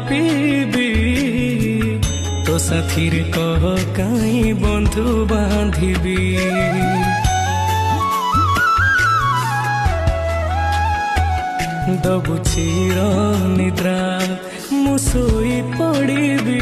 PV तो साथीर कह काई बंधु बांधिबी दबु चिर निद्रा मु सोई पड़िबी